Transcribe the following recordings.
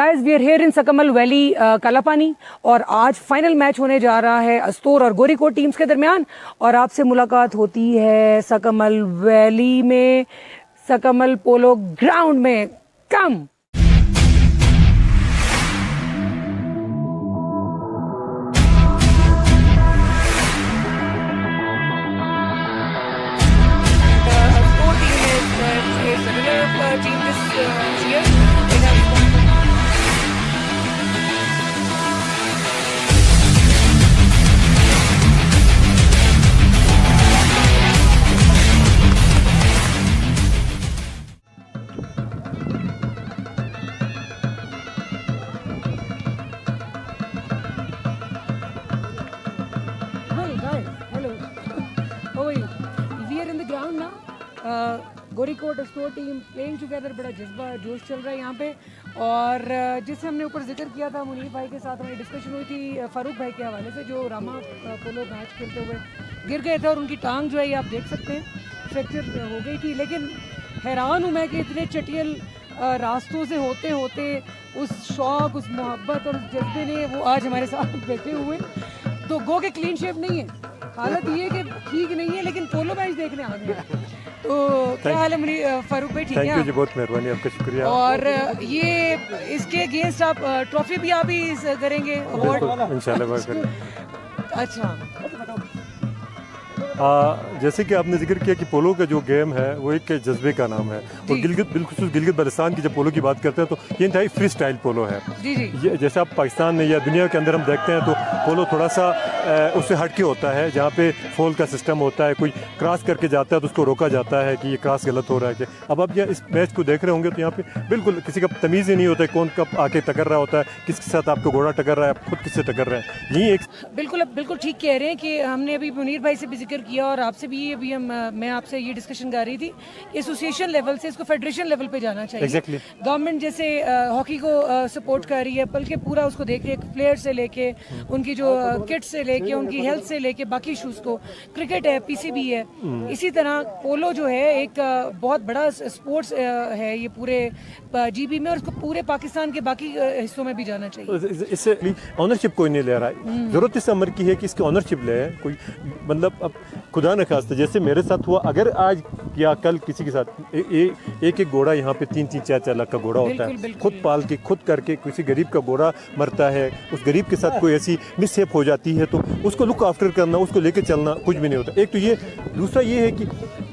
Guys we are here in सकमल valley Kalapani और आज फाइनल मैच होने जा रहा है अस्तोर और गोरीकोट टीम्स के दरमियान और आपसे मुलाकात होती है सकमल वैली में सकमल पोलो ग्राउंड में। कम गोरीकोट अस्तोर टीम प्लेइंग टुगेदर, बड़ा जज्बा जोश चल रहा है यहाँ पे। और जिससे हमने ऊपर जिक्र किया था मुनीर भाई के साथ हमारी डिस्कशन हुई थी फारूक भाई के हवाले से, जो रामा पोलो मैच खेलते हुए गिर गए थे और उनकी टांग जो है ये आप देख सकते हैं फ्रैक्चर हो गई थी। लेकिन हैरान हूँ मैं कि इतने चटियल रास्तों से होते होते उस शौक़, उस मोहब्बत और उस जज्बे ने वो आज हमारे साथ बैठे हुए। तो गो के क्लीन शेप नहीं है, हालत ये कि ठीक नहीं है, लेकिन पोलो मैच देखने आ गए। तो क्या हाल है फारूक भाई? ठीक है, थैंक यू जी, बहुत मेहरबानी, आपका शुक्रिया। और ये इसके अगेंस्ट आप ट्रॉफी भी आप ही करेंगे अवार्ड इंशाल्लाह। अच्छा, जैसे कि आपने जिक्र किया कि पोलो का जो गेम है वो एक जज्बे का नाम है और बिलखुसूस गिलगित बल्तिस्तान की जब पोलो की बात करते हैं तो ये इंतहाई फ्री स्टाइल पोलो है। जी जी। ये जैसे आप पाकिस्तान में या दुनिया के अंदर हम देखते हैं तो पोलो थोड़ा सा उससे हटके होता है, जहाँ पे फॉल का सिस्टम होता है, कोई क्रॉस करके जाता है तो उसको रोका जाता है कि ये क्रॉस गलत हो रहा है। कि अब आप इस मैच को देख रहे होंगे तो यहाँ पे बिल्कुल किसी का तमीज़ ही नहीं होता है कौन कब आके टकर रहा होता है, किसके साथ आपको घोड़ा टकर रहा है, आप खुद किससे टकर रहे हैं। यही एक बिल्कुल ठीक कह रहे हैं कि हमने अभी मुनीर भाई से भी जिक्र किया और आपसे भी अभी मैं आपसे ये डिस्कशन कर रही थी, एसोसिएशन लेवल से इसको फेडरेशन लेवल पे जाना चाहिए। Exactly. गवर्नमेंट जैसे हॉकी को सपोर्ट कर रही है, बल्कि पूरा उसको देख रही है, प्लेयर से लेके उनकी जो किट से लेके उनकी हेल्थ से लेके बाकी इशूज को। क्रिकेट है, पीसीबी है, इसी तरह पोलो जो है एक बहुत बड़ा स्पोर्ट्स है ये पूरे जीबी में, और उसको पूरे पाकिस्तान के बाकी हिस्सों में भी जाना चाहिए। इससे ऑनरशिप कोई नहीं ले रहा है, जरूरत इस अमर की है कि इसकी ऑनरशिप ले कोई, मतलब अब खुदा न खास्ता जैसे मेरे साथ हुआ, अगर आज या कल किसी के साथ एक घोड़ा यहाँ पे 3-4 लाख का घोड़ा होता है, खुद पाल के खुद करके किसी गरीब का घोड़ा मरता है, उस गरीब के साथ कोई ऐसी मिसहेप हो जाती है तो उसको लुक आफ्टर करना, उसको लेके चलना कुछ भी नहीं होता। एक तो ये, दूसरा ये है कि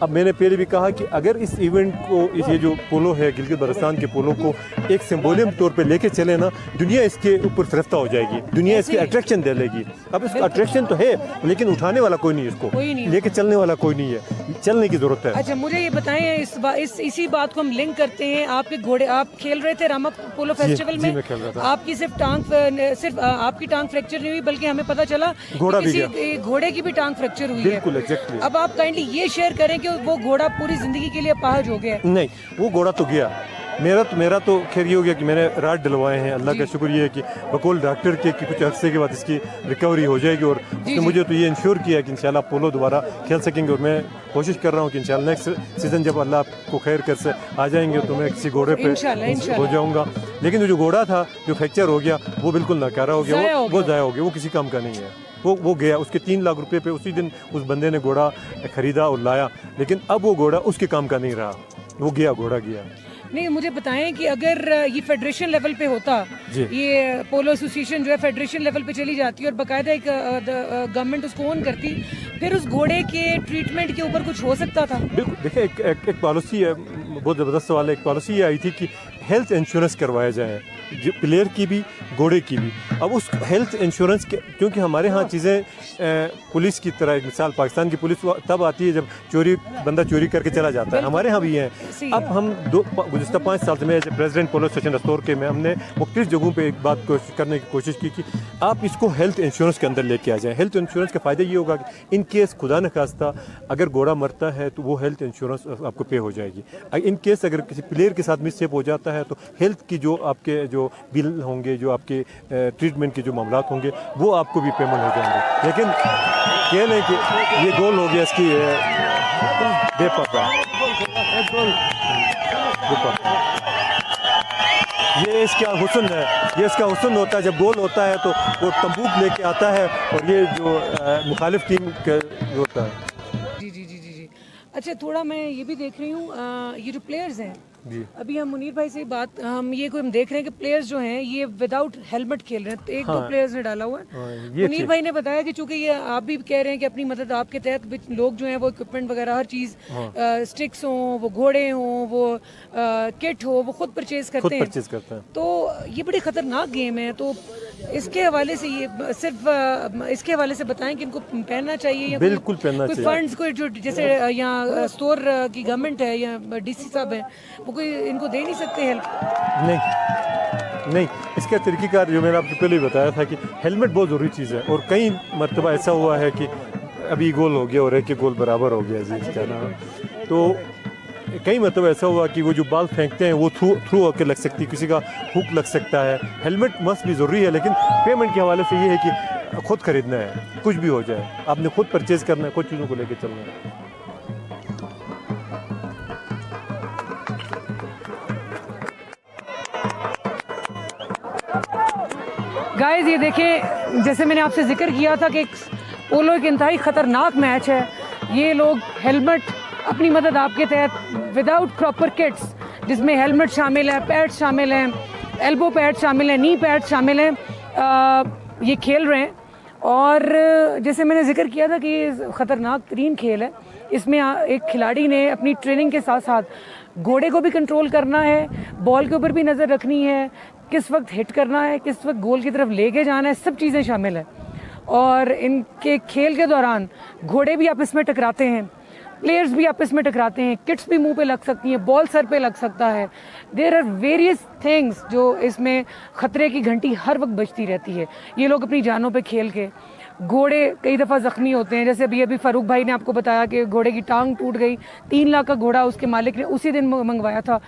अब मैंने पहले भी कहा कि अगर इस इवेंट को, ये जो पोलो है गिलगित बल्तिस्तान के पोलो को एक सिंबोलिक तौर पे लेके चले ना, दुनिया इसके ऊपर फिरफ्ता हो जाएगी, दुनिया इसकी अट्रैक्शन दे लेगी। अब इसका अट्रैक्शन तो है लेकिन उठाने वाला कोई नहीं, इसको लेके चलने वाला कोई नहीं है, चलने की जरूरत है। अच्छा, मुझे ये बताएं, इसी बात को हम लिंक करते हैं, आपके घोड़े आप खेल रहे थे रामा पोलो फेस्टिवल में, आपकी सिर्फ आपकी टांग फ्रैक्चर नहीं हुई बल्कि हमें पता चला घोड़े की भी टांग फ्रैक्चर हुई है। अब आप काइंडली ये शेयर करें कि वो घोड़ा पूरी जिंदगी के लिए अपाहिज हो गया? नहीं, वो घोड़ा तो गया, मेरा तो खैर ये हो गया कि मैंने राड डलवाए हैं, अल्लाह का शुक्र ये है कि बकौल डॉक्टर के कि कुछ अर्से के बाद इसकी रिकवरी हो जाएगी और उसने मुझे तो ये इंश्योर किया कि इंशाल्लाह पोलो दोबारा खेल सकेंगे। और मैं कोशिश कर रहा हूँ कि इंशाल्लाह नेक्स्ट सीज़न जब अल्लाह को खैर कर से आ जाएंगे तो मैं किसी घोड़े पे हो जाऊँगा। लेकिन जो घोड़ा था जो फ्रैक्चर हो गया वो बिल्कुल नाकारा हो गया, वो ज़ाया हो गया, वो किसी काम का नहीं है, वो गया। उसके 3 लाख रुपए पे उसी दिन उस बंदे ने घोड़ा खरीदा और लाया, लेकिन अब वो घोड़ा उसके काम का नहीं रहा, वो गया, घोड़ा गया। नहीं, मुझे बताएं कि अगर ये फेडरेशन लेवल पे होता, ये पोलो एसोसिएशन जो है फेडरेशन लेवल पे चली जाती और बाकायदा एक गवर्नमेंट उसको ओन करती, फिर उस घोड़े के ट्रीटमेंट के ऊपर कुछ हो सकता था? बिल्कुल, देखिए एक पॉलिसी है, बहुत ज़बरदस्त सवाल है। एक पॉलिसी ये आई थी कि हेल्थ इंश्योरेंस करवाया जाए, जो प्लेयर की भी घोड़े की भी। अब उस हेल्थ इंश्योरेंस के, क्योंकि हमारे यहाँ चीज़ें पुलिस की तरह, एक मिसाल पाकिस्तान की पुलिस तब आती है जब बंदा चोरी करके चला जाता है, हमारे यहाँ भी है। अब हम गुज़िश्ता 5 साल से मैं प्रेसिडेंट पोलो स्टेशन अस्तोर के में हमने मुख्तलिफ जगहों पे एक बात करने की कोशिश की कि आप इसको हेल्थ इंश्योरेंस के अंदर लेके आ जाएं। हेल्थ इंश्योरेंस का फ़ायदा ये होगा कि इन केस खुदा न खास्ता अगर घोड़ा मरता है तो वो हेल्थ इंश्योरेंस आपको पे हो जाएगी। इन केस अगर किसी प्लेयर के साथ मिसहेप हो जाता है तो हेल्थ की जो आपके जो बिल होंगे, जो आपके ट्रीटमेंट के जो मामला होंगे, वो आपको भी पेमेंट हो जाएंगे। लेकिन कह लें कि ये गोल हो गया इसकी बेपता। ये इसका हुस्न है, ये इसका हुस्न होता है। जब गोल होता है तो वो तंबूक लेके आता है और ये जो मुखालिफ टीम का होता है। जी जी जी जी जी। अच्छा, थोड़ा मैं ये भी देख रही हूँ, ये जो प्लेयर्स हैं जी अभी हम मुनीर भाई से बात हम देख रहे हैं कि प्लेयर्स जो हैं ये विदाउट हेलमेट खेल रहे हैं। तो एक दो प्लेयर्स ने डाला हुआ है। मुनीर भाई ने बताया कि चूंकि ये आप भी कह रहे हैं कि अपनी मदद आपके तहत लोग जो हैं वो इक्विपमेंट वगैरह हर चीज़ स्टिक्स हों, वो घोड़े हों, वो किट हो, वो खुद परचेज करते हैं। तो ये बड़ी ख़तरनाक गेम है। तो इसके हवाले से ये सिर्फ इसके हवाले से बताएं कि इनको पहनना चाहिए या बिल्कुल पहनना चाहिए। फंड्स को जो जैसे यहाँ स्टोर की गवर्नमेंट है या डीसी साहब है वो कोई इनको दे नहीं सकते हेल्प? नहीं, इसका तरीक़ेकार जो मैंने आपको पहले ही बताया था कि हेलमेट बहुत ज़रूरी चीज़ है। और कई मरतबा ऐसा हुआ है कि अभी गोल हो गया और एक गोल बराबर हो गया जी इसका नाम। तो कई मरतबा ऐसा हुआ कि वो जो बॉल फेंकते हैं वो थ्रू होकर लग सकती है, किसी का हुक लग सकता है। हेलमेट मस्ट भी ज़रूरी है, लेकिन पेमेंट के हवाले से ये है कि खुद ख़रीदना है, कुछ भी हो जाए आपने खुद परचेज़ करना है, कुछ चीज़ों को लेकर चलना है। गाइस ये देखें, जैसे मैंने आपसे जिक्र किया था कि पोलो एक इंतहाई ख़तरनाक मैच है। ये लोग हेलमेट अपनी मदद आपके तहत विदाउट प्रॉपर किट्स, जिसमें हेलमेट शामिल है, पैड्स शामिल हैं, एल्बो पैड शामिल हैं, नी पैड शामिल हैं, ये खेल रहे हैं। और जैसे मैंने जिक्र किया था कि ये ख़तरनाक तरीन खेल है। इसमें एक खिलाड़ी ने अपनी ट्रेनिंग के साथ साथ घोड़े को भी कंट्रोल करना है, बॉल के ऊपर भी नज़र रखनी है, किस वक्त हिट करना है, किस वक्त गोल की तरफ लेके जाना है, सब चीज़ें शामिल हैं। और इनके खेल के दौरान घोड़े भी आपस में टकराते हैं, प्लेयर्स भी आपस में टकराते हैं, किट्स भी मुंह पे लग सकती हैं, बॉल सर पे लग सकता है। देयर आर वेरियस थिंग्स जो इसमें ख़तरे की घंटी हर वक्त बजती रहती है। ये लोग अपनी जानों पे खेल के, घोड़े कई दफ़ा ज़ख्मी होते हैं। जैसे अभी फ़ारूक भाई ने आपको बताया कि घोड़े की टांग टूट गई, 3 लाख का घोड़ा उसके मालिक ने उसी दिन मंगवाया था।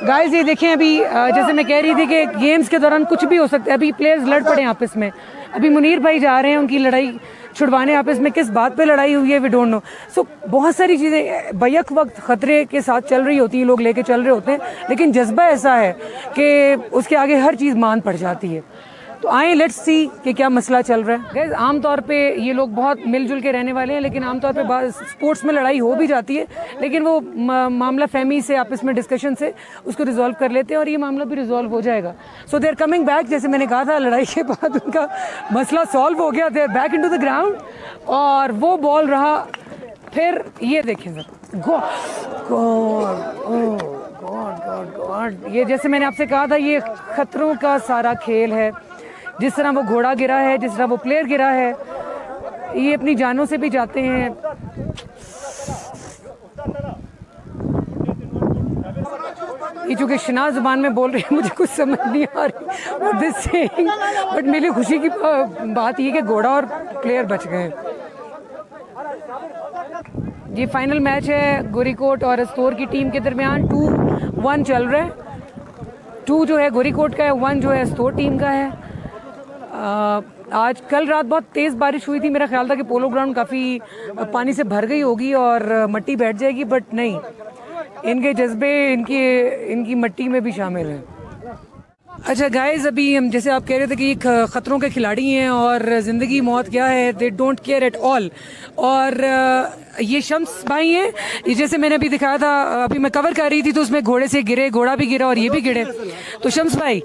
गाइस ये देखें, अभी जैसे मैं कह रही थी कि गेम्स के दौरान कुछ भी हो सकता है। अभी प्लेयर्स लड़ पड़े आपस में, अभी मुनीर भाई जा रहे हैं उनकी लड़ाई छुड़वाने। आपस में किस बात पे लड़ाई हुई है वी डोंट नो। सो बहुत सारी चीज़ें बैक वक्त ख़तरे के साथ चल रही होती हैं, लोग लेके चल रहे होते हैं, लेकिन जज्बा ऐसा है कि उसके आगे हर चीज़ मान पड़ जाती है। तो आए लेट्स सी कि क्या मसला चल रहा है। गैस आम तौर पे ये लोग बहुत मिलजुल के रहने वाले हैं, लेकिन आम तौर पे स्पोर्ट्स में लड़ाई हो भी जाती है, लेकिन वो मामला फहमी से आपस में डिस्कशन से उसको रिजॉल्व कर लेते हैं और ये मामला भी रिजॉल्व हो जाएगा। सो दे आर कमिंग बैक। जैसे मैंने कहा था, लड़ाई के बाद उनका मसला सॉल्व हो गया, they are back into the ground. और वो बॉल रहा, फिर ये देखें सर, गॉड, ये जैसे मैंने आपसे कहा था, ये खतरों का सारा खेल है। जिस तरह वो घोड़ा गिरा है, जिस तरह वो प्लेयर गिरा है, ये अपनी जानों से भी जाते हैं। ये चूँकि शनाज़ ज़ुबान में बोल रही है, मुझे कुछ समझ नहीं आ रही दिस सेइंग, बट मेरी खुशी की बात ये कि घोड़ा और प्लेयर बच गए। ये फाइनल मैच है गोरीकोट और एस्तोर की टीम के दरमियान। 2-1 चल रहा है। 2 जो है गोरीकोट का है, 1 जो है एस्तोर टीम का है। आज कल रात बहुत तेज़ बारिश हुई थी, मेरा ख्याल था कि पोलो ग्राउंड काफ़ी पानी से भर गई होगी और मट्टी बैठ जाएगी, बट नहीं, इनके जज्बे इनकी मट्टी में भी शामिल हैं। अच्छा गाइस, अभी हम जैसे आप कह रहे थे कि ये ख़तरों के खिलाड़ी हैं और ज़िंदगी मौत क्या है, they don't care at all. और ये शम्स भाई हैं, ये जैसे मैंने अभी दिखाया था, अभी मैं कवर कर रही थी तो उसमें घोड़े से गिरे, घोड़ा भी गिरा और ये भी गिरे। तो शम्स भाई,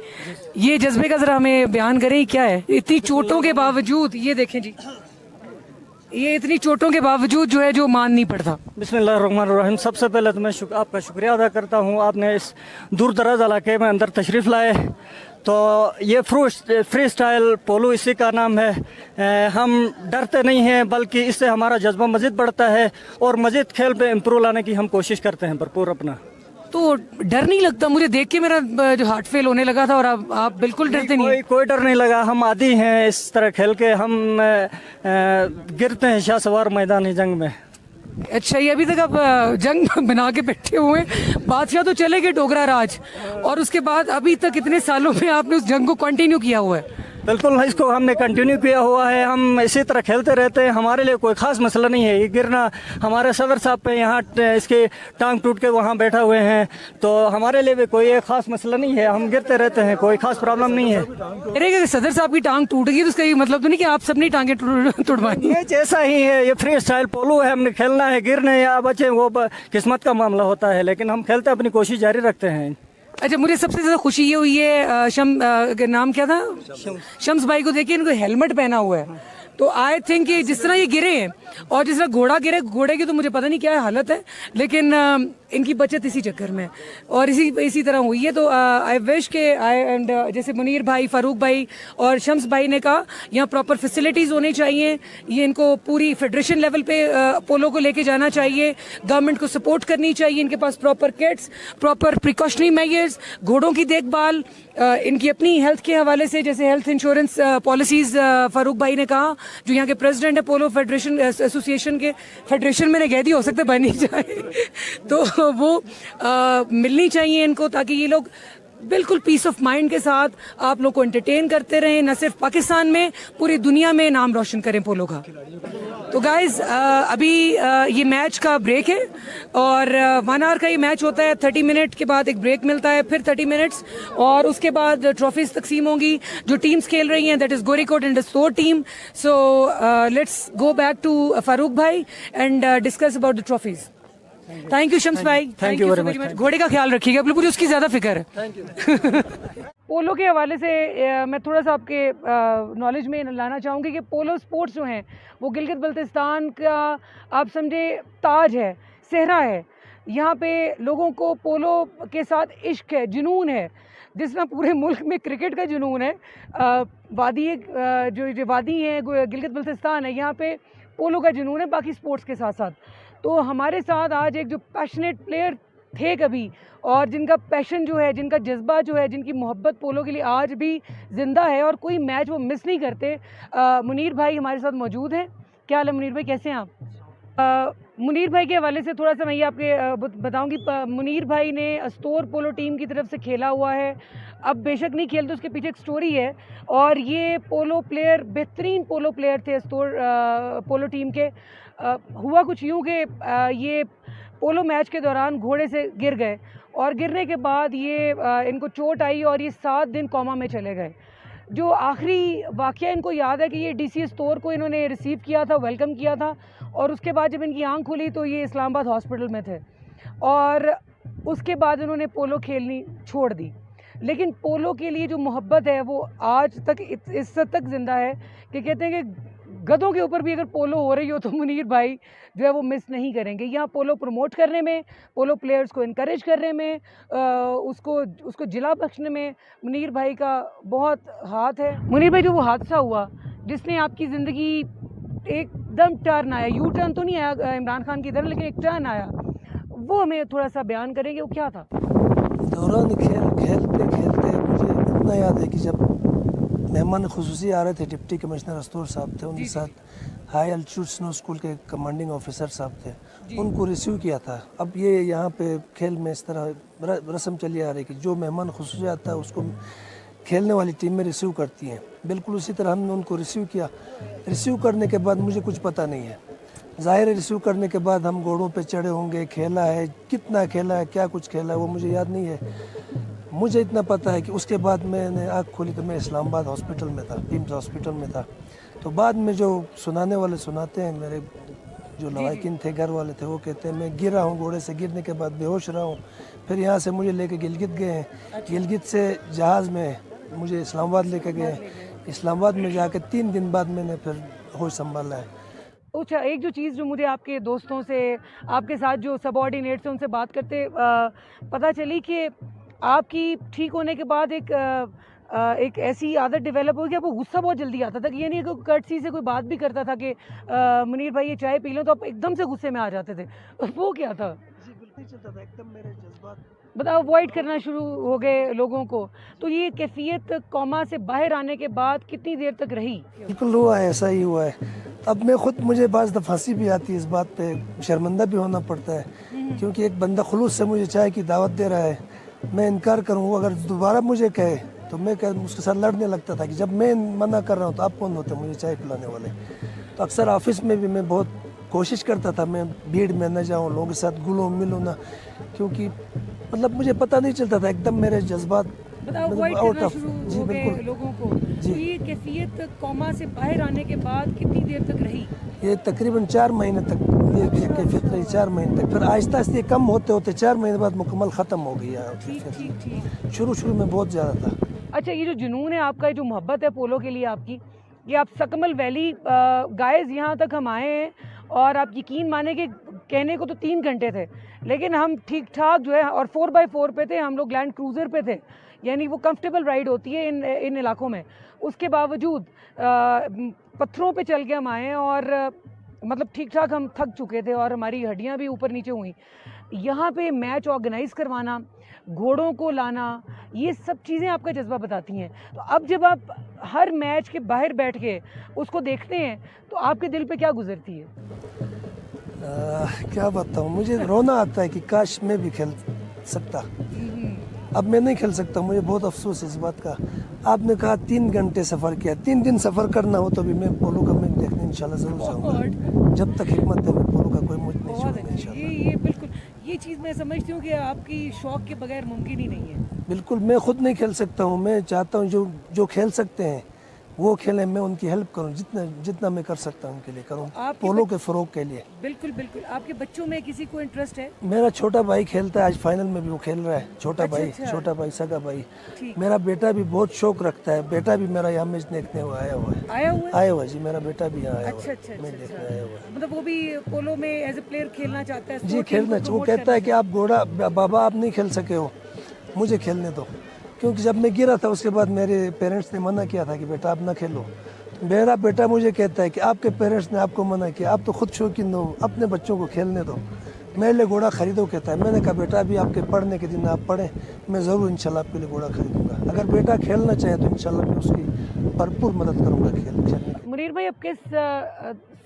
ये जज्बे का ज़रा हमें बयान करें, क्या है इतनी चोटों के बावजूद, ये देखें जी, ये इतनी चोटों के बावजूद जो है जो मान नहीं पड़ता। बिस्मिल्लाहिर्रहमानिर्रहीम। सबसे पहले तो मैं आपका शुक्रिया अदा करता हूँ, आपने इस दूर दराज इलाके में अंदर तशरीफ़ लाए। तो ये फ्री स्टाइल पोलो इसी का नाम है। हम डरते नहीं हैं, बल्कि इससे हमारा जज्बा मज़ीद बढ़ता है और मज़ीद खेल पे इम्प्रूव लाने की हम कोशिश करते हैं भरपूर अपना। तो डर नहीं लगता? मुझे देख के मेरा जो हार्ट फेल होने लगा था और आप बिल्कुल डरते नहीं? कोई डर नहीं लगा, हम आदी हैं इस तरह खेल के। हम गिरते हैं शाह सवार मैदानी जंग में। अच्छा, ये अभी तक आप जंग बना के बैठे हुए हैं। बादशाह तो चले गए डोगरा राज, और उसके बाद अभी तक इतने सालों में आपने उस जंग को कंटिन्यू किया हुआ है। बिल्कुल, इसको हमने कंटिन्यू किया हुआ है, हम इसी तरह खेलते रहते हैं, हमारे लिए कोई ख़ास मसला नहीं है। ये गिरना हमारे सदर साहब पे यहाँ इसके टांग टूट के वहाँ बैठा हुए हैं, तो हमारे लिए भी कोई एक ख़ास मसला नहीं है, हम गिरते रहते हैं, कोई ख़ास प्रॉब्लम नहीं है। अरे सदर साहब की टांग टूट गई तो उसका ये मतलब तो नहीं कि आप सबने टांगे तुड़वाई। ये जैसा ही है, ये फ्री स्टाइल पोलो है, हमने खेलना है, गिरने या बचे वो किस्मत का मामला होता है, लेकिन हम खेलते अपनी कोशिश जारी रखते हैं। अच्छा, मुझे सबसे ज्यादा खुशी ये हुई है नाम क्या था, शम्स भाई को देखिए, इनको हेलमेट पहना हुआ है। तो आई थिंक कि जिस तरह ये गिरे हैं और जिस तरह घोड़ा गिरे, घोड़े की तो मुझे पता नहीं क्या हालत है, लेकिन इनकी बचत इसी चक्कर में और इसी तरह हुई है। तो आई विश के जैसे मुनीर भाई, फारूक भाई और शम्स भाई ने कहा, यहाँ प्रॉपर फैसिलिटीज़ होनी चाहिए, ये इनको पूरी फेडरेशन लेवल पे पोलो को लेके जाना चाहिए, गवर्नमेंट को सपोर्ट करनी चाहिए, इनके पास proper kits, proper precautionary measures, घोड़ों की देखभाल, इनकी अपनी हेल्थ के हवाले से जैसे हेल्थ इंश्योरेंस पॉलिसीज़ फारूक भाई ने कहा, जो यहाँ के प्रेसिडेंट है पोलो फेडरेशन एसोसिएशन के, फेडरेशन में कह दिया हो सकता है बन ही जाए तो वो मिलनी चाहिए इनको, ताकि ये लोग बिल्कुल पीस ऑफ माइंड के साथ आप लोग को एंटरटेन करते रहें, न सिर्फ पाकिस्तान में, पूरी दुनिया में नाम रोशन करें पोलो का। तो गाइज अभी ये मैच का ब्रेक है और 1 आवर का ये मैच होता है, 30 मिनट के बाद एक ब्रेक मिलता है, फिर 30 मिनट्स और उसके बाद ट्रॉफीज तकसीम होंगी। जो टीम्स खेल रही हैं that is Gorikot and store team. So let's go back to Farooq भाई and discuss about the trophies. Thank you Shams भाई, थैंक यू वेरी मच। घोड़े का ख्याल रखिएगा, मुझे उसकी ज्यादा फिक्र है। Thank you. पोलो के हवाले से मैं थोड़ा सा आपके नॉलेज में लाना चाहूँगी कि पोलो स्पोर्ट्स जो हैं वो गिलगित बल्तिस्तान का आप समझे ताज है, सेहरा है। यहाँ पे लोगों को पोलो के साथ इश्क है, जुनून है, जिस तरह पूरे मुल्क में क्रिकेट का जुनून है। वादी जो वादी है गिलगित बल्तिस्तान है, यहाँ पे पोलो का जुनून है बाकी स्पोर्ट्स के साथ साथ। तो हमारे साथ आज एक जो पैशनेट प्लेयर थे कभी, और जिनका पैशन जो है, जिनका जज्बा जो है, जिनकी मोहब्बत पोलो के लिए आज भी ज़िंदा है और कोई मैच वो मिस नहीं करते, मुनीर भाई हमारे साथ मौजूद हैं। क्या हाल है मुनीर भाई, कैसे हैं आप? मुनीर भाई के हवाले से थोड़ा सा मैं ये आपके बताऊंगी। मुनीर भाई ने अस्तोर पोलो टीम की तरफ से खेला हुआ है, अब बेशक नहीं खेलते, उसके पीछे एक स्टोरी है। और ये पोलो प्लेयर, बेहतरीन पोलो प्लेयर थे अस्तोर पोलो टीम के। हुआ कुछ यूँ कि ये पोलो मैच के दौरान घोड़े से गिर गए और गिरने के बाद ये इनको चोट आई और ये 7 दिन कोमा में चले गए। जो आखिरी वाक़या इनको याद है कि ये डीसी स्टोर को इन्होंने रिसीव किया था, वेलकम किया था, और उसके बाद जब इनकी आँख खुली तो ये इस्लामाबाद हॉस्पिटल में थे और उसके बाद इन्होंने पोलो खेलनी छोड़ दी। लेकिन पोलो के लिए जो मोहब्बत है वो आज तक इस हद तक ज़िंदा है कि कहते हैं कि गधों के ऊपर भी अगर पोलो हो रही हो तो मुनीर भाई जो है वो मिस नहीं करेंगे। यहाँ पोलो प्रमोट करने में, पोलो प्लेयर्स को इनकरेज करने में, उसको जिला बख्शने में मुनीर भाई का बहुत हाथ है। मुनीर भाई, जो वो हादसा हुआ जिसने आपकी ज़िंदगी एकदम टर्न आया, यू टर्न तो नहीं आया इमरान खान की तरह, लेकिन एक टर्न आया, वो हमें थोड़ा सा बयान करेंगे, वो क्या था? दौरान खेलते मुझे इतना याद है कि जब मेहमान खुसूसी आ रहे थे, डिप्टी कमिश्नर अस्तोर साहब थे, उनके साथ हाई अल्टीट्यूड स्नो स्कूल के कमांडिंग ऑफिसर साहब थे, उनको रिसीव किया था। अब ये यहाँ पे खेल में इस तरह रस्म चली आ रही कि जो मेहमान खुसूसी आता है उसको खेलने वाली टीम में रिसीव करती हैं। बिल्कुल उसी तरह हमने उनको रिसीव किया। रिसीव करने के बाद मुझे कुछ पता नहीं है, ज़ाहिर है रिसीव करने के बाद हम घोड़ों पे चढ़े होंगे, खेला है, कितना खेला है, क्या कुछ खेला है वो मुझे याद नहीं है। मुझे इतना पता है कि उसके बाद मैंने आँख खोली तो मैं इस्लामाबाद हॉस्पिटल में था, टीम्स हॉस्पिटल में था। तो बाद में जो सुनाने वाले सुनाते हैं, मेरे जो लवाकिन थे, घर वाले थे, वो कहते हैं मैं गिरा हूँ, घोड़े से गिरने के बाद बेहोश रहा हूँ। फिर यहाँ से मुझे लेके गिलगित गए हैं, गिलगित से जहाज़ में मुझे इस्लामाबाद लेके गए। इस्लामाबाद में जाके 3 दिन बाद मैंने फिर होश संभाला है। अच्छा, एक जो चीज़ जो मुझे आपके दोस्तों से, आपके साथ जो सबऑर्डिनेट से उनसे बात करते पता चली कि आपकी ठीक होने के बाद एक ऐसी आदत डेवलप हो गई, आपको गुस्सा बहुत जल्दी आता था कि ये नहीं कि कर्टसी से कोई बात भी करता था कि मुनीर भाई ये चाय पी लो, तो आप एकदम से गुस्से में आ जाते थे, वो क्या था? जी बिल्कुल चलता था, एकदम मेरे जज्बात बताओ, अवॉइड करना शुरू हो गए लोगों को। तो ये कैफियत कोमा से बाहर आने के बाद कितनी देर तक रही? बिल्कुल हुआ है, ऐसा ही हुआ है। अब मैं खुद, मुझे बाज़ दफ़ा हंसी भी आती है इस बात पे, शर्मिंदा भी होना पड़ता है, क्योंकि एक बंदा खुलूस से मुझे चाय की दावत दे रहा है, मैं इनकार करूँ, अगर दोबारा मुझे कहे तो मैं उसके साथ लड़ने लगता था कि जब मैं मना कर रहा हूँ तो आप कौन होते मुझे चाय पिलाने वाले। तो अक्सर ऑफिस में भी मैं बहुत कोशिश करता था मैं भीड़ में न जाऊँ, लोगों के साथ घुलूँ मिलूँ ना, क्योंकि मतलब मुझे पता नहीं चलता था, एकदम मेरे जज्बात आउट ऑफ जी बिल्कुल लोगों को। तो ये कैफियत कोमा से बाहर आने के बाद कितनी देर तक रही? ये तकरीबन 4 महीने तक ये कैफियत रही, 4 महीने तक। फिर आहिस्ता आहिस्ता कम होते होते 4 महीने बाद मुकम्मल ख़त्म हो गई। शुरू में बहुत ज़्यादा था। अच्छा, ये जो जुनून है आपका, ये जो मोहब्बत है पोलो के लिए आपकी, ये आप सकमल वैली गाइस यहाँ तक हम आए हैं और आप यकीन माने कि कहने को तो 3 घंटे थे, लेकिन हम ठीक ठाक जो है और 4x4 पे थे, हम लोग लैंड क्रूज़र पे थे, यानी वो कंफर्टेबल राइड होती है इन इलाकों में। उसके बावजूद पत्थरों पे चल के हम आए और मतलब ठीक ठाक हम थक चुके थे और हमारी हड्डियां भी ऊपर नीचे हुई। यहाँ पे मैच ऑर्गेनाइज़ करवाना, घोड़ों को लाना, ये सब चीज़ें आपका जज्बा बताती हैं। तो अब जब आप हर मैच के बाहर बैठ के उसको देखते हैं तो आपके दिल पे क्या गुजरती है? क्या बताऊँ, मुझे रोना आता है कि काश मैं भी खेल सकता। अब मैं नहीं खेल सकता, मुझे बहुत अफसोस है इस बात का। आपने कहा 3 घंटे सफ़र किया, 3 दिन सफ़र करना हो तो भी मैं पोलो का मैच देखने इंशाल्लाह ज़रूर जाऊँगा। जब तक हिम्मत है मैं पोलो का कोई मैच नहीं छोड़ूंगा इंशाल्लाह। ये बिल्कुल, ये चीज़ मैं समझती हूँ कि आपकी शौक़ के बगैर मुमकिन ही नहीं है। बिल्कुल, मैं खुद नहीं खेल सकता हूँ, मैं चाहता हूँ जो खेल सकते हैं वो खेलें, मैं उनकी हेल्प करूं, जितना मैं कर सकता हूं उनके लिए करूं, पोलो के फ़रोग के लिए। बिल्कुल बिल्कुल। आपके बच्चों में किसी को इंटरेस्ट है? मेरा छोटा भाई खेलता है, आज फाइनल में भी वो खेल रहा है। छोटा भाई सगा भाई। मेरा बेटा भी बहुत शौक रखता है, बेटा भी मेरा यहाँ मैच देखने आया हुआ जी, मेरा बेटा भी यहाँ आया हुआ है, मैच देखने आया हुआ है। मतलब वो भी पोलो में एज ए प्लेयर खेलना चाहता है? जी खेलना, वो कहता है कि आप घोड़ा बाबा आप नहीं खेल सके हो, मुझे खेलने दो। क्योंकि जब मैं गिरा था उसके बाद मेरे पेरेंट्स ने मना किया था कि बेटा आप ना खेलो। मेरा बेटा मुझे कहता है कि आपके पेरेंट्स ने आपको मना किया, आप तो खुद शौकीन हो, अपने बच्चों को खेलने दो, मेरे लिए घोड़ा खरीदो कहता है। मैंने कहा बेटा अभी आपके पढ़ने के दिन आप पढ़ें, मैं ज़रूर इंशाल्लाह आपके लिए घोड़ा खरीदूँगा। अगर बेटा खेलना चाहे तो इंशाल्लाह मैं उसकी भरपूर मदद करूँगा खेलने। मुनीर भाई, अब किस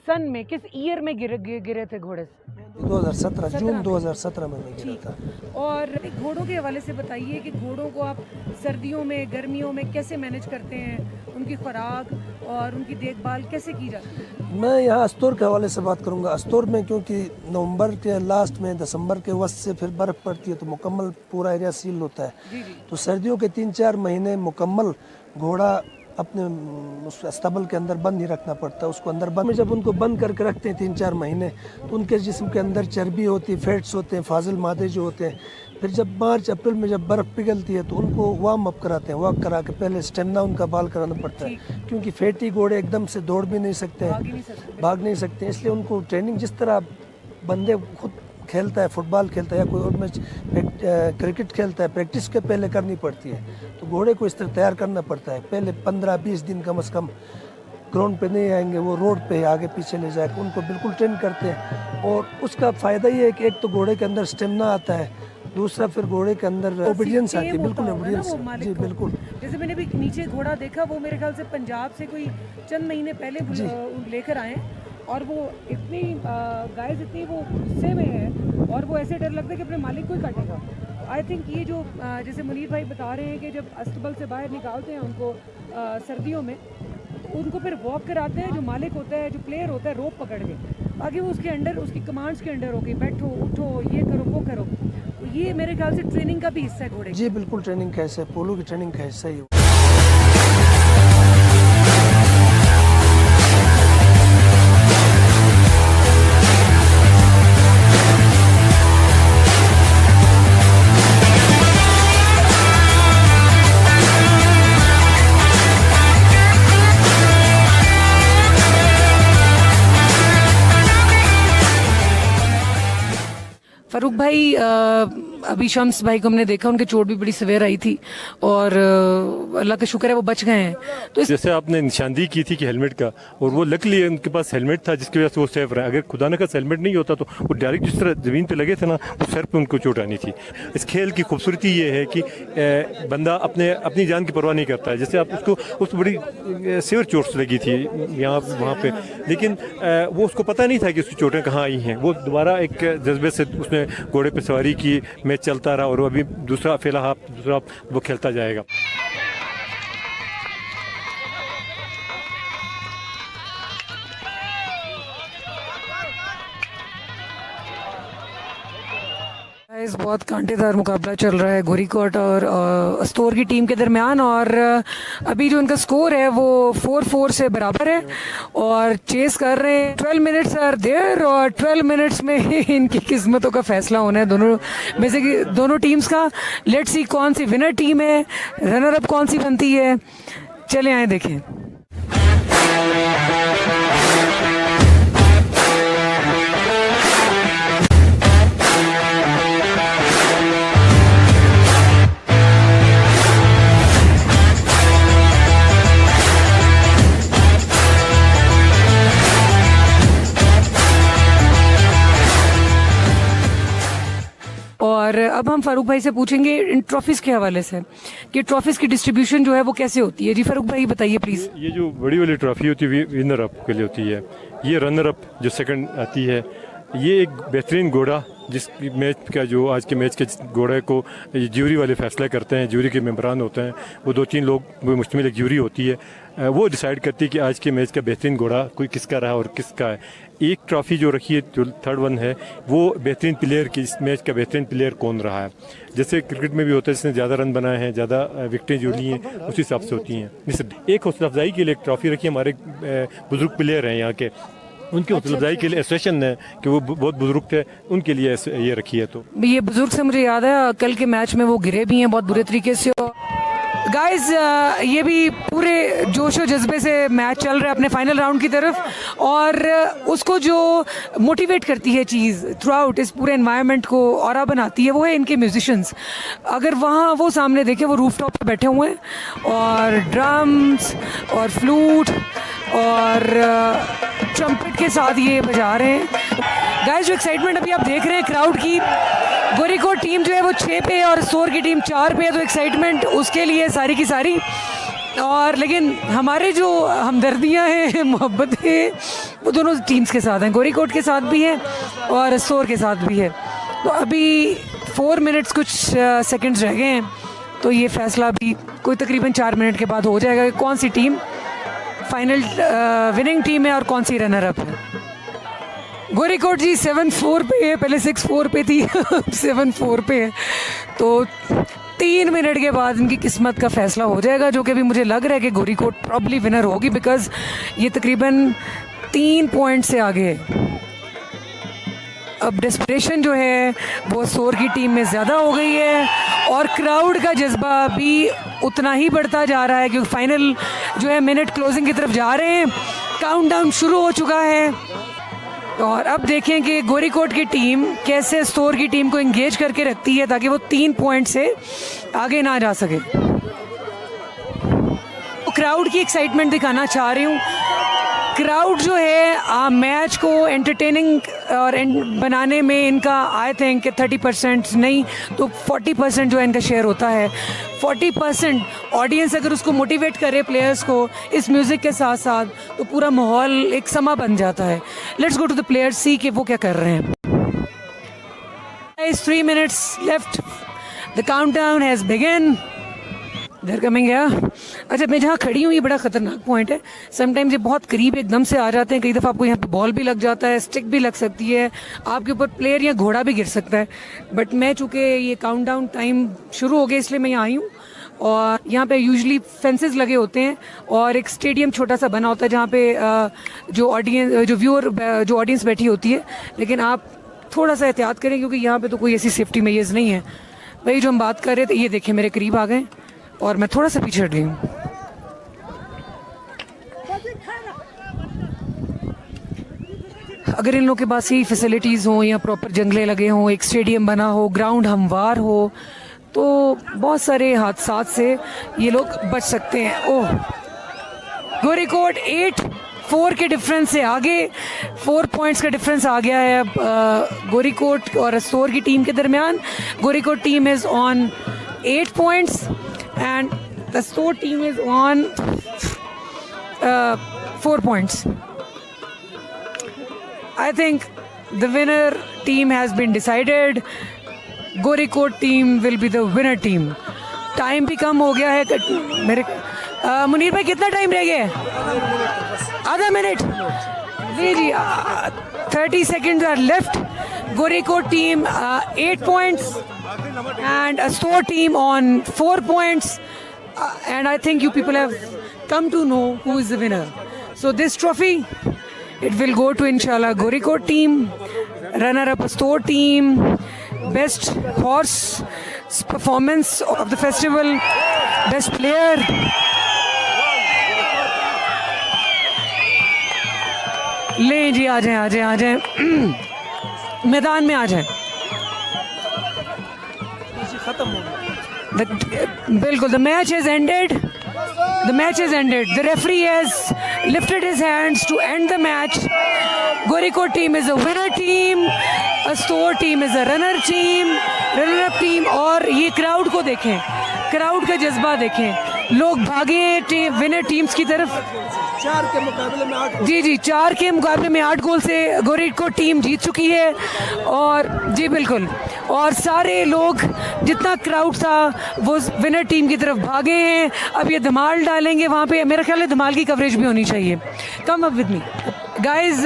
सन में, किस ईयर में गिरे थे घोड़े से? 2017, जून 2017 में मैं गिरा था। और घोड़ों के हवाले से बताइए कि घोड़ों को आप सर्दियों में, गर्मियों में कैसे मैनेज करते हैं, उनकी खुराक और उनकी देखभाल कैसे की जाती है? मैं यहाँ अस्तौर के हवाले से बात करूँगा। अस्तौर में क्योंकि नवंबर के लास्ट में, दिसंबर के वस्त से फिर बर्फ़ पड़ती है तो मुकम्मल पूरा एरिया सील होता है। तो सर्दियों के 3-4 महीने मुकम्मल घोड़ा अपने उस अस्तबल के अंदर बंद ही रखना पड़ता है। उसको अंदर बंद में जब उनको बंद करके रखते हैं 3-4 महीने तो उनके जिस्म के अंदर चर्बी होती है, फैट्स होते हैं, फाजिल मादे जो होते हैं। फिर जब मार्च अप्रैल में जब बर्फ़ पिघलती है तो उनको वार्म अप कराते हैं, वॉक करा के पहले स्टेमिना उनका बाल कराना पड़ता है, क्योंकि फैटी घोड़े एकदम से दौड़ भी नहीं सकते हैं, भाग नहीं सकते। इसलिए उनको ट्रेनिंग जिस तरह बंदे खुद खेलता है, फुटबॉल खेलता है या कोई और मैच क्रिकेट खेलता है, प्रैक्टिस के पहले करनी पड़ती है। तो घोड़े को इस तरह तैयार करना पड़ता है। पहले 15-20 दिन कम से कम ग्राउंड पे नहीं आएंगे, वो रोड पे आगे पीछे ले जाकर उनको बिल्कुल ट्रेन करते हैं। और उसका फ़ायदा ये है कि एक तो घोड़े के अंदर स्टेमिना आता है, दूसरा फिर घोड़े के अंदर ओबीडियंस आती है। बिल्कुल ओबीडियंस जी बिल्कुल। जैसे मैंने भी नीचे घोड़ा देखा, वो मेरे ख्याल से पंजाब से कोई चंद महीने पहले लेकर आए और वो इतनी गाय इतनी वो गुस्से में है और वो ऐसे डर लगता है कि अपने मालिक को ही काटेगा। आई थिंक ये जो जैसे मुनीर भाई बता रहे हैं कि जब अस्तबल से बाहर निकालते हैं उनको सर्दियों में, तो उनको फिर वॉक कराते हैं, जो मालिक होता है, जो प्लेयर होता है, रोप पकड़ के, ताकि वो उसके अंडर, उसकी कमांड्स के अंडर हो गई, बैठो उठो, ये करो वो करो। तो ये मेरे ख्याल से ट्रेनिंग का भी हिस्सा है घोड़े। जी बिल्कुल, ट्रेनिंग का हिस्सा है, पोलो की ट्रेनिंग का हिस्सा ही। फ़ारूक भाई, अभी शम्स भाई को हमने देखा, उनके चोट भी बड़ी सवेर आई थी और अल्लाह का शुक्र है वो बच गए हैं। तो जैसे आपने निशानदी की थी कि हेलमेट का, और वो लकली उनके पास हेलमेट था जिसकी वजह से वो सेफ रहा। अगर खुदा न खास्ता हेलमेट नहीं होता तो वो डायरेक्ट जिस तरह ज़मीन पे लगे थे ना, वो सर पे उनको चोट आनी थी। इस खेल की खूबसूरती ये है कि बंदा अपनी जान की परवाह नहीं करता है। जैसे आप उसको बड़ी सीवियर चोट्स लगी थी यहाँ वहाँ पे, लेकिन वो उसको पता नहीं था कि उसकी चोटें कहाँ आई हैं। वो दोबारा एक जज्बे से उसने घोड़े पे सवारी की, मैच चलता रहा और अभी दूसरा वो खेलता जाएगा। इस बहुत कांटेदार मुकाबला चल रहा है गोरीकोट और अस्तोर की टीम के दरमियान, और अभी जो इनका स्कोर है वो 4-4 से बराबर है और चेस कर रहे हैं। 12 मिनट्स आर देयर और 12 मिनट्स में इनकी किस्मतों का फैसला होना है दोनों में से दोनों टीम्स का। लेट्स सी कौन सी विनर टीम है, रनर अप कौन सी बनती है। चले आए देखें। और अब हम फारूक भाई से पूछेंगे इन ट्रॉफीज़ के हवाले से कि ट्रॉफीज़ की डिस्ट्रीब्यूशन जो है वो कैसे होती है। जी फारूक भाई बताइए प्लीज़। ये जो बड़ी वाली ट्रॉफी होती है विनर अप के लिए होती है। ये रनर अप जो सेकंड आती है, ये एक बेहतरीन घोड़ा जिस मैच का जो आज के मैच के घोड़े को ज्यूरी वाले फैसला करते हैं, ज्यूरी के मेंबरान होते हैं, वो 2-3 लोग वो मुश्तमिल एक ज्यूरी होती है, वो डिसाइड करती है कि आज के मैच का बेहतरीन घोड़ा कोई किसका रहा और किसका है। एक ट्रॉफ़ी जो रखी है जो थर्ड वन है वो बेहतरीन प्लेयर की, इस मैच का बेहतरीन प्लेयर कौन रहा है। जैसे क्रिकेट में भी होता है जिसने ज़्यादा रन बनाए हैं, ज़्यादा विकेटें जो ली हैं उसी हिसाब से होती हैं। एक हौसला अफजाई के लिए एक ट्रॉफ़ी रखी है, हमारे बुजुर्ग प्लेयर हैं यहाँ के, उनकी हौसला अफजाई के लिए एसोसिएशन है कि वो बहुत बुजुर्ग थे, उनके लिए ये रखी है। तो ये बुजुर्ग से मुझे याद है कल के मैच में वो गिरे भी हैं बहुत बुरे तरीके से। गाइस ये भी पूरे जोश और जज्बे से मैच चल रहा है अपने फाइनल राउंड की तरफ, और उसको जो मोटिवेट करती है चीज़ थ्रू आउट इस पूरे एनवायरनमेंट को ऑरा बनाती है वो है इनके म्यूजिशियंस। अगर वहाँ वो सामने देखें, वो रूफ टॉप पर बैठे हुए हैं और ड्रम्स और फ्लूट और ट्रम्पेट के साथ ये बजा रहे हैं। गाइस जो एक्साइटमेंट अभी आप देख रहे हैं क्राउड की, गोरीकोट टीम जो है वो 6 पे और अस्तोर की टीम 4 पे है, तो एक्साइटमेंट उसके लिए सारी की सारी। और लेकिन हमारे जो हमदर्दियाँ हैं, मोहब्बतें, वो दोनों टीम्स के साथ हैं, गोरीकोट के साथ भी है और अस्तोर के साथ भी है। तो अभी 4 मिनट्स कुछ सेकंड्स रह गए हैं, तो ये फैसला अभी कोई तकरीबन 4 मिनट के बाद हो जाएगा कि कौन सी टीम फाइनल विनिंग टीम है और कौन सी रनर अप है। गोरीकोट जी 7-4 पे है, पहले 6-4 पे थी 7-4 पे है, तो 3 मिनट के बाद इनकी किस्मत का फैसला हो जाएगा, जो कि अभी मुझे लग रहा है कि गोरीकोट प्रॉब्ली विनर होगी, बिकॉज ये तकरीबन 3 पॉइंट से आगे है। अब डेस्परेशन जो है वो अस्तोर की टीम में ज़्यादा हो गई है और क्राउड का जज्बा भी उतना ही बढ़ता जा रहा है, क्योंकि फाइनल जो है मिनट क्लोजिंग की तरफ जा रहे हैं, काउंटडाउन शुरू हो चुका है। और अब देखें कि गोरीकोट की टीम कैसे अस्तोर की टीम को एंगेज करके रखती है ताकि वो 3 पॉइंट से आगे ना जा सके। तो क्राउड की एक्साइटमेंट दिखाना चाह रही हूँ। क्राउड जो है मैच को एंटरटेनिंग और बनाने में इनका आई थिंक 30% नहीं तो 40% जो है इनका शेयर होता है। 40% ऑडियंस अगर उसको मोटिवेट करे प्लेयर्स को इस म्यूज़िक के साथ साथ, तो पूरा माहौल एक समा बन जाता है। Let's go to the players, see कि वो क्या कर रहे हैं। 3 minutes left, the countdown has begun. They're coming here. अच्छा, मैं जहाँ खड़ी हूँ ये बड़ा ख़तरनाक पॉइंट है। समटाइम्स ये बहुत करीब एकदम से आ जाते हैं, कई दफ़ा आपको यहाँ पे बॉल भी लग जाता है, स्टिक भी लग सकती है, आपके ऊपर प्लेयर या घोड़ा भी गिर सकता है। बट मैं चूँकि ये काउंटडाउन टाइम शुरू हो गया इसलिए मैं यहाँ आई हूँ, और यहाँ पे यूजुअली फेंसेस लगे होते हैं और एक स्टेडियम छोटा सा बना होता है जहाँ पे जो ऑडियंस बैठी होती है। लेकिन आप थोड़ा सा एहतियात करें क्योंकि यहाँ पे तो कोई ऐसी सेफ्टी मेजर्स नहीं है। वही जो हम बात कर रहे थे, ये देखें मेरे करीब आ गए और मैं थोड़ा सा पीछे हट गई हूँ। अगर इन लोगों के पास ही फैसिलिटीज़ हों या प्रॉपर जंगले लगे हों, एक स्टेडियम बना हो, ग्राउंड हमवार हो, तो बहुत सारे हादसात से ये लोग बच सकते हैं। ओह, गोरीकोट 8-4 के डिफरेंस से आगे, 4 पॉइंट्स का डिफरेंस आ गया है अब गोरीकोट और अस्तोर की टीम के दरमियान। Gorikot team is on 8 points and the Astoor team is on 4 points. I think the winner team has been decided. गोरीकोट team will be the winner team. Time भी कम हो गया है मेरे मुनीर भाई, कितना टाइम रह गया है? आधा minute ji 30 seconds are left. Gorikot team 8 points and Astor team on 4 points. And I think you people have come to know who is the winner. So this trophy, it will go to inshallah Gorikot team, runner-up Astor team, best horse performance of the festival, best player. ले जी आ जाए आ जाए आ जाए मैदान में आ जाए बिल्कुल the match has ended. The match has ended. The referee has lifted his hands to end the match. Gorikot team is a winner team. Astor team is a runner up team. और ये crowd को देखें, crowd का जज्बा देखें, लोग भागे winner teams की तरफ। 4 के मुकाबले में 8 जी 4 के मुकाबले में 8 गोल से गोरिकोट टीम जीत चुकी है। और जी बिल्कुल, और सारे लोग जितना क्राउड था वो विनर टीम की तरफ भागे हैं। अब ये धमाल डालेंगे वहाँ पे, मेरा ख्याल है धमाल की कवरेज भी होनी चाहिए। Come up with me guys.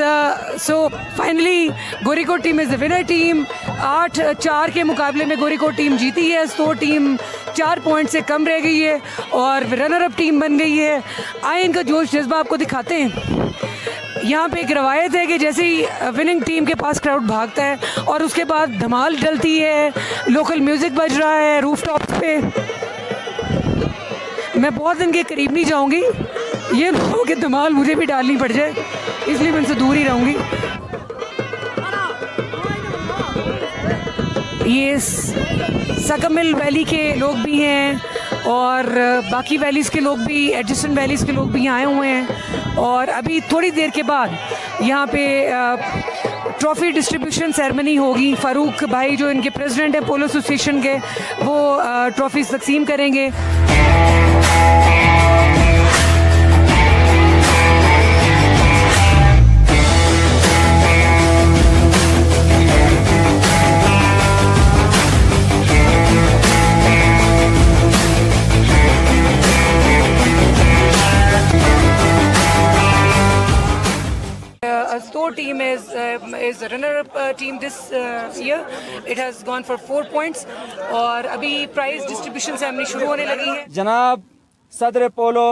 So finally Gorikot team is the winner team. 8-4 के मुकाबले में गोरिकोट टीम जीती है। स्टोर टीम 4 पॉइंट से कम रह गई है और रनर अप टीम बन गई है। आए इनका जोश जज्बा आपको दिखाते हैं। यहाँ पे एक रवायत है कि जैसे ही विनिंग टीम के पास क्राउड भागता है और उसके बाद धमाल डलती है, लोकल म्यूज़िक बज रहा है रूफ टॉप पे। मैं बहुत इनके करीब नहीं जाऊँगी, ये लोगों के धमाल मुझे भी डालनी पड़ जाए, इसलिए मैं इनसे दूर ही रहूँगी। ये सकमिल वैली के लोग भी हैं और बाकी वैलीज़ के लोग भी, एडजस्टेंट वैलीज़ के लोग भी यहाँ आए हुए हैं। और अभी थोड़ी देर के बाद यहाँ पे ट्रॉफ़ी डिस्ट्रीब्यूशन सेरेमनी होगी। फ़ारूक भाई जो इनके प्रेसिडेंट हैं पोलो एसोसिएशन के, वो ट्रॉफ़ीज़ तकसीम करेंगे। Astor team is the runner-up team this year. It has gone for 4 points. और अभी प्राइज डिस्ट्रीब्यूशन सेरेमनी शुरू होने लगी है। जनाब सदर पोलो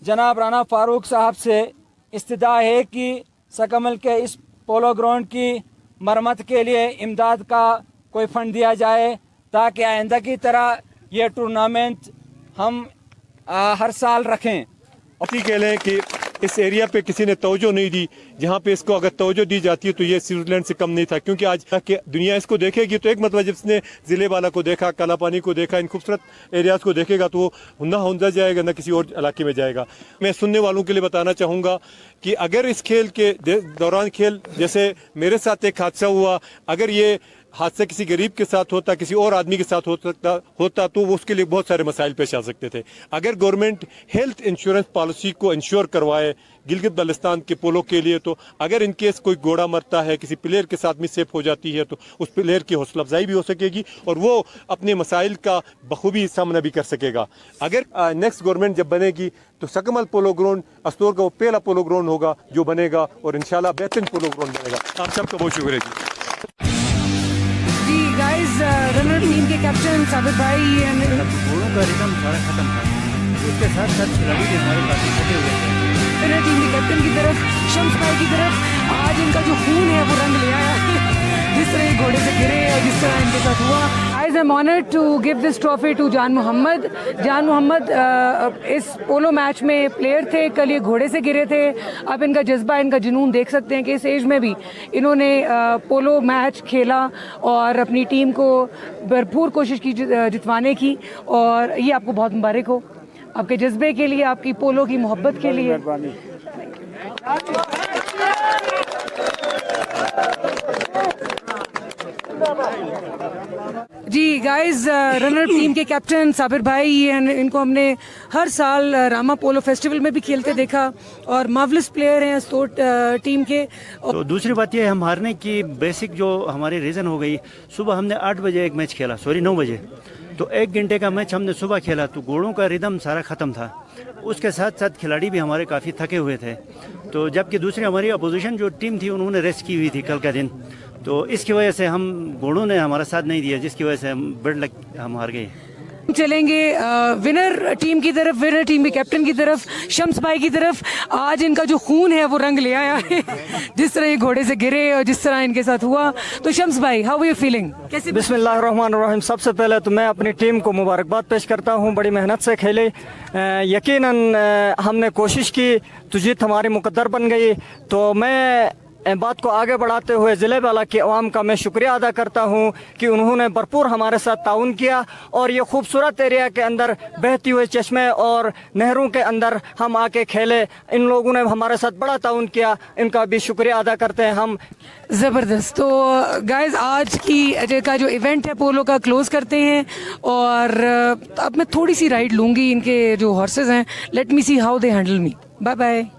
जनाब राना फारूक साहब से इस्तदा है कि सकमल के इस पोलो ग्राउंड की मरम्मत के लिए इमदाद का कोई फ़ंड दिया जाए ताकि आइंदा की तरह ये टूर्नामेंट हम हर साल रखें। अपनी कह लें कि इस एरिया पे किसी ने तवज्जो नहीं दी, जहाँ पे इसको अगर तवज्जो दी जाती है तो ये स्विट्जरलैंड से कम नहीं था। क्योंकि आज कि दुनिया इसको देखेगी तो एक मतलब जब इसने ज़िले वाला को देखा, काला पानी को देखा, इन खूबसूरत एरियाज़ को देखेगा तो वो ना हुंजा जाएगा ना किसी और इलाके में जाएगा। मैं सुनने वालों के लिए बताना चाहूँगा कि अगर इस खेल के दौरान खेल जैसे मेरे साथ एक हादसा हुआ, अगर ये हादसा किसी गरीब के साथ होता, किसी और आदमी के साथ होता तो वो उसके लिए बहुत सारे मसाइल पेश आ सकते थे। अगर गवर्नमेंट हेल्थ इंश्योरेंस पॉलिसी को इंश्योर करवाए गिलगित बल्तिस्तान के पोलो के लिए, तो अगर इन केस कोई घोड़ा मरता है, किसी प्लेयर के साथ मिसहेप हो जाती है तो उस प्लेयर की हौसला अफजाई भी हो सकेगी और वो अपने मसाइल का बखूबी सामना भी कर सकेगा। अगर नेक्स्ट गवर्नमेंट जब बनेगी तो सकमल पोलो ग्राउंड अस्टोर का वो पहला पोलो ग्राउंड होगा जो बनेगा और इंशाल्लाह बेहतरीन पोलो ग्राउंड बनेगा। आप सबका बहुत शुक्रिया जी। गाइस रनर टीम के कैप्टन साबिर भाई घोड़ों का रिदम सारा खत्म था, उसके साथ साथ खिलाड़ी भी हमारे काफी छटे हुए थे। रनर टीम के कैप्टन की तरफ, शम्स भाई की तरफ, आज इनका जो खून है वो रंग ले आया है। जिस तरह घोड़े से गिरे और जिस तरह इनके साथ हुआ। Guys, I'm honored to give this trophy to जान मोहम्मद। जान मोहम्मद इस पोलो मैच में प्लेयर थे, कल ये घोड़े से गिरे थे। अब इनका जज्बा, इनका जुनून देख सकते हैं कि इस एज में भी इन्होंने पोलो मैच खेला और अपनी टीम को भरपूर कोशिश की जितवाने की। और ये आपको बहुत मुबारक हो, आपके जज्बे के लिए, आपकी पोलो की मोहब्बत के लिए। जी गाइस, रनर टीम के कैप्टन साबिर भाई, इनको हमने हर साल रामा पोलो फेस्टिवल में भी खेलते देखा और मार्वलस प्लेयर हैं स्टोर टीम के। तो दूसरी बात ये हम हारने की बेसिक जो हमारी रीज़न हो गई, सुबह हमने 8 बजे एक मैच खेला, 9 बजे। तो 1 घंटे का मैच हमने सुबह खेला तो घोड़ों का रिदम सारा ख़त्म था। उसके साथ साथ खिलाड़ी भी हमारे काफ़ी थके हुए थे। तो जबकि दूसरी हमारी अपोजिशन जो टीम थी उन्होंने रेस्ट की हुई थी कल का दिन, तो इसकी वजह से हम घोड़ों ने हमारा साथ नहीं दिया, जिसकी वजह से हम बेड लक हम हार गए। चलेंगे विनर टीम की तरफ, विनर टीम के कैप्टन की तरफ, शम्स भाई की तरफ। आज इनका जो खून है वो रंग ले आया है जिस तरह ये घोड़े से गिरे और जिस तरह इनके साथ हुआ। तो शम्स भाई, हाउ आर यू फीलिंग? कैसे? बिस्मिल्लाहिर्रहमानिर्रहीम। सबसे पहले तो मैं अपनी टीम को मुबारकबाद पेश करता हूँ, बड़ी मेहनत से खेले। यकीनन हमने कोशिश की तो जीत हमारी मुकद्दर बन गई। तो मैं बात को आगे बढ़ाते हुए ज़िले वाला की अवाम का मैं शुक्रिया अदा करता हूँ कि उन्होंने भरपूर हमारे साथ ताउन किया और ये खूबसूरत एरिया के अंदर बहती हुए चश्मे और नहरों के अंदर हम आके खेले। इन लोगों ने हमारे साथ बड़ा ताउन किया, इनका भी शुक्रिया अदा करते हैं हम। ज़बरदस्त। तो गाइज आज की का जो इवेंट है पोलो का क्लोज करते हैं और अब मैं थोड़ी सी राइड लूँगी। इनके जो हॉर्सेस हैं, let me see how they handle me. Bye bye.